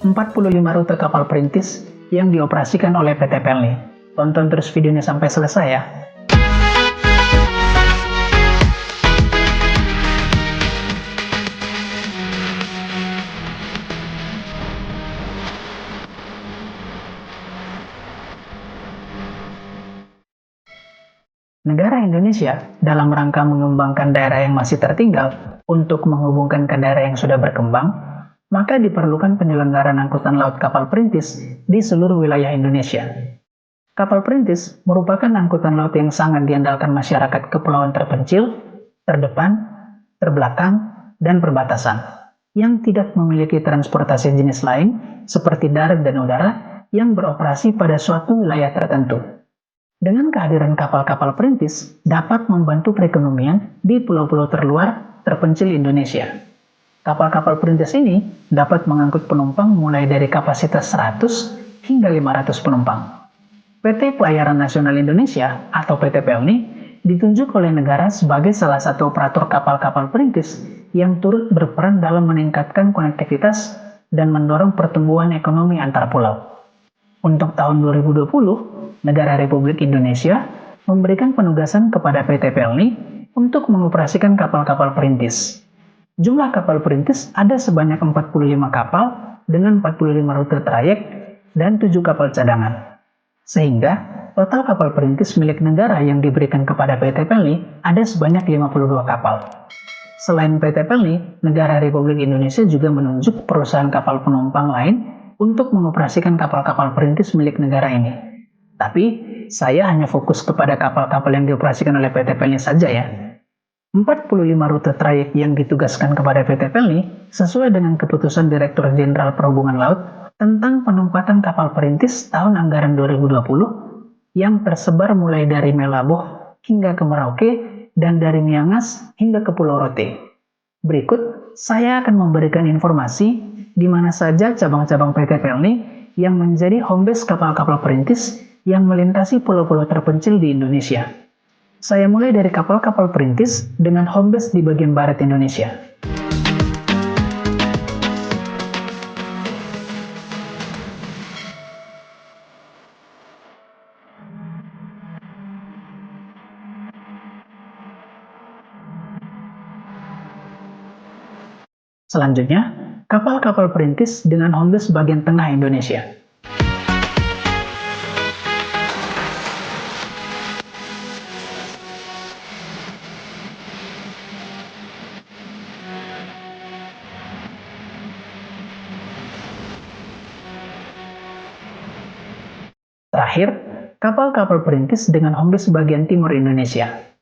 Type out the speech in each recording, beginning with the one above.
45 rute kapal perintis yang dioperasikan oleh PT Pelni. Tonton terus videonya sampai selesai ya. Negara Indonesia dalam rangka mengembangkan daerah yang masih tertinggal untuk menghubungkan ke daerah yang sudah berkembang, maka diperlukan penyelenggaraan angkutan laut kapal perintis di seluruh wilayah Indonesia. Kapal perintis merupakan angkutan laut yang sangat diandalkan masyarakat kepulauan terpencil, terdepan, terbelakang, dan perbatasan, yang tidak memiliki transportasi jenis lain seperti darat dan udara yang beroperasi pada suatu wilayah tertentu. Dengan kehadiran kapal-kapal perintis dapat membantu perekonomian di pulau-pulau terluar terpencil Indonesia. Kapal-kapal perintis ini dapat mengangkut penumpang mulai dari kapasitas 100 hingga 500 penumpang. PT Pelayaran Nasional Indonesia atau PT Pelni ditunjuk oleh negara sebagai salah satu operator kapal-kapal perintis yang turut berperan dalam meningkatkan konektivitas dan mendorong pertumbuhan ekonomi antar pulau. Untuk tahun 2020, Negara Republik Indonesia memberikan penugasan kepada PT Pelni untuk mengoperasikan kapal-kapal perintis. Jumlah kapal perintis ada sebanyak 45 kapal dengan 45 rute trayek dan 7 kapal cadangan. Sehingga total kapal perintis milik negara yang diberikan kepada PT Pelni ada sebanyak 52 kapal. Selain PT Pelni, Negara Republik Indonesia juga menunjuk perusahaan kapal penumpang lain untuk mengoperasikan kapal-kapal perintis milik negara ini. Tapi, saya hanya fokus kepada kapal-kapal yang dioperasikan oleh PT Pelni saja ya. 45 rute trayek yang ditugaskan kepada PT Pelni sesuai dengan keputusan Direktur Jenderal Perhubungan Laut tentang penempatan kapal perintis tahun anggaran 2020 yang tersebar mulai dari Melabuh hingga ke Merauke dan dari Miangas hingga ke Pulau Rote. Berikut, saya akan memberikan informasi di mana saja cabang-cabang PT Pelni yang menjadi home base kapal-kapal perintis yang melintasi pulau-pulau terpencil di Indonesia. Saya mulai dari kapal-kapal perintis dengan home base di bagian barat Indonesia. Selanjutnya, kapal-kapal perintis dengan home base bagian tengah Indonesia. Terakhir, kapal-kapal perintis dengan home base bagian timur Indonesia.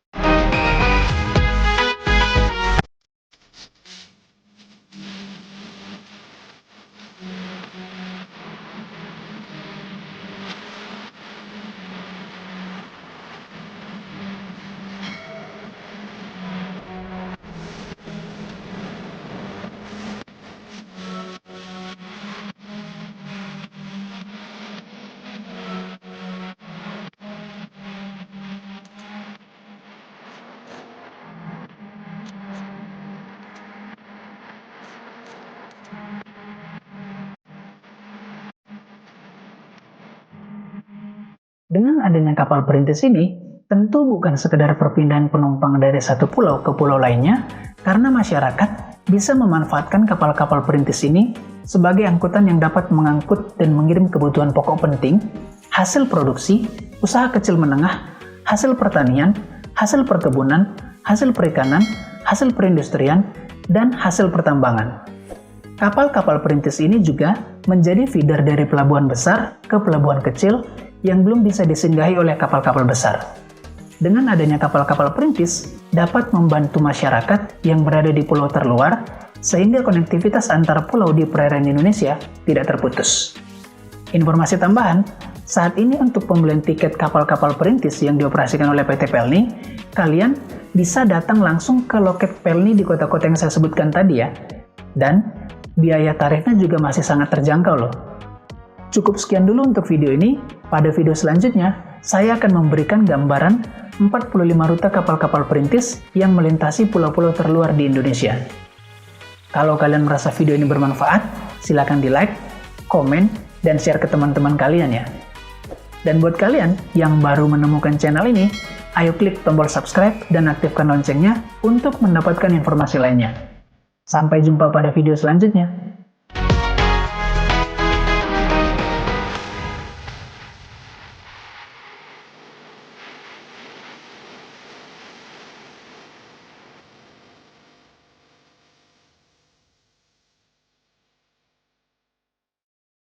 Dengan adanya kapal perintis ini, tentu bukan sekedar perpindahan penumpang dari satu pulau ke pulau lainnya, karena masyarakat bisa memanfaatkan kapal-kapal perintis ini sebagai angkutan yang dapat mengangkut dan mengirim kebutuhan pokok penting, hasil produksi, usaha kecil menengah, hasil pertanian, hasil perkebunan, hasil perikanan, hasil perindustrian, dan hasil pertambangan. Kapal-kapal perintis ini juga menjadi feeder dari pelabuhan besar ke pelabuhan kecil yang belum bisa disinggahi oleh kapal-kapal besar. Dengan adanya kapal-kapal perintis, dapat membantu masyarakat yang berada di pulau terluar, sehingga konektivitas antar pulau di perairan Indonesia tidak terputus. Informasi tambahan, saat ini untuk pembelian tiket kapal-kapal perintis yang dioperasikan oleh PT Pelni, kalian bisa datang langsung ke loket Pelni di kota-kota yang saya sebutkan tadi ya. Dan biaya tarifnya juga masih sangat terjangkau loh. Cukup sekian dulu untuk video ini. Pada video selanjutnya, saya akan memberikan gambaran 45 rute kapal-kapal perintis yang melintasi pulau-pulau terluar di Indonesia. Kalau kalian merasa video ini bermanfaat, silakan di like, komen, dan share ke teman-teman kalian ya. Dan buat kalian yang baru menemukan channel ini, ayo klik tombol subscribe dan aktifkan loncengnya untuk mendapatkan informasi lainnya. Sampai jumpa pada video selanjutnya.